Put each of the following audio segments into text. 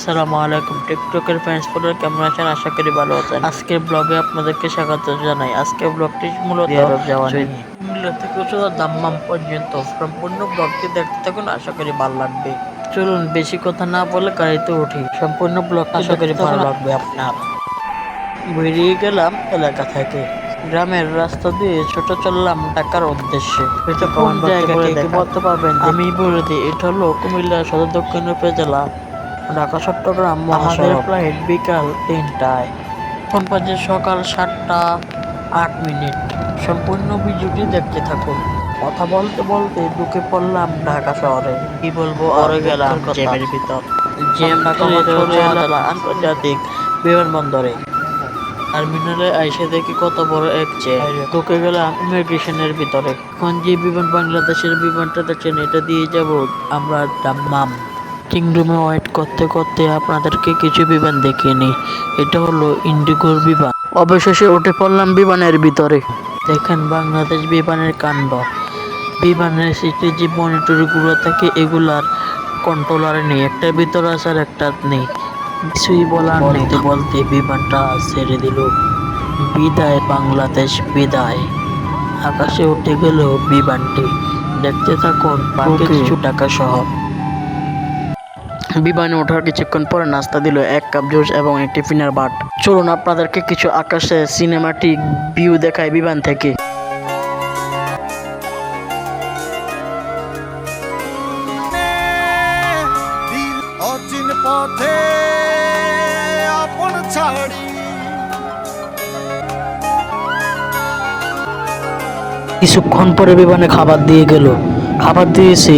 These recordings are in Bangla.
আসসালামু আলাইকুম টিকটকের ফ্রেন্ডস ফলোয়ার কেমন আছেন? আশা করি ভালো আছেন। আজকের ব্লগে আপনাদেরকে স্বাগত জানাই। আজকের ব্লগটি মূলত আরব যাওয়া নিয়ে কুমিল্লা থেকে দাম্মাম পর্যন্ত সম্পূর্ণ ব্লগটি দেখতে থাকুন, আশা করি ভালো লাগবে। চলুন বেশি কথা না বলে গাড়িতে উঠি। সম্পূর্ণ ব্লগটা আশা করি ভালো লাগবে আপনার। বেরিয়ে গেলাম এলাকা থেকে। গ্রামের রাস্তা দিয়ে ছোট চললাম ঢাকার উদ্দেশ্যে। কোন জায়গাটি বলতে পারবেন? আমি বলে দিই, এটা হলো কুমিল্লা সদর দক্ষিণ উপজেলা, ঢাকা চট্টগ্রাম মহাসড়ক। ফ্লাইট বিকাল 3টায়, এখন বাজে সকাল 7টা 8 মিনিট। সম্পূর্ণ ভিডিওটি দেখতে থাকুন। কথা বলতে বলতে ঢুকে পড়লাম ঢাকা শহরে। কি বলবো, আর গেলাম জ্যামের ভিতর। জ্যাম চলে এলাম আন্তর্জাতিক বিমানবন্দরে। টার্মিনালে আইসে দেখি কত বড় এক জ্যাম। ঢুকে গেলাম ইমিগ্রেশনের ভিতরে। এখন যে বিমান বাংলাদেশের বিমানটা দেখছেন, এটা দিয়ে যাব আমরা দাম্মাম। ওয়েটিং রুমে ওয়েট করতে করতে আপনাদেরকে কিছু বিমান দেখিয়ে নিই। এটা হলো ইন্ডিগোর বিমান। অবশেষে উঠে পড়লাম বিমানের ভিতরে। দেখেন বাংলাদেশ বিমানের কাণ্ড। বিমানের সিটে যে মনিটরগুলো থাকে, এগুলার কন্ট্রোলার নেই, একটা ভিতরে আছে আর একটা নেই। কিছুই বলার নেই। বলতে বিমানটা ছেড়ে দিল। বিদায় বাংলাদেশ, বিদায়। আকাশে উঠে গেল বিমানটি। দেখতে থাকুন বাকি কিছু ঢাকা শহর। বিমানে ওঠার কিছুক্ষণ পরে নাস্তা দিল, 1 কাপ জুস এবং একটি টিফিনের বাট। চলুন আপনাদেরকে কিছু আকাশে সিনেমাটিক ভিউ দেখায় বিমান থেকে। কিছুক্ষণ পরে বিমানে খাবার দিয়ে গেল। খাবার দিয়েছে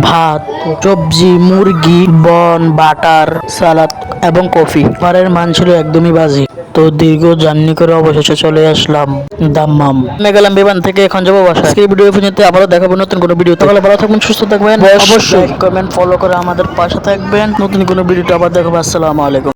ভাত, সবজি, মুরগি, বন, বাটার, সালাদ এবং কফি। খাবারের মান ছিল একদমই বাজে। তো দীর্ঘ জার্নি করে অবশেষে চলে আসলাম দাম্মাম। নেমে গেলাম বিমান থেকে, এখন যাবো বাসায়। আজকে ভিডিও পর্যন্ত আবারও দেখাবো নতুন কোনো ভিডিও। তাহলে ভালো থাকবেন, সুস্থ থাকবেন, অবশ্যই কমেন্ট ফলো করে আমাদের পাশে থাকবেন। নতুন কোনো ভিডিওটা আবার দেখাবো। আসসালামু আলাইকুম।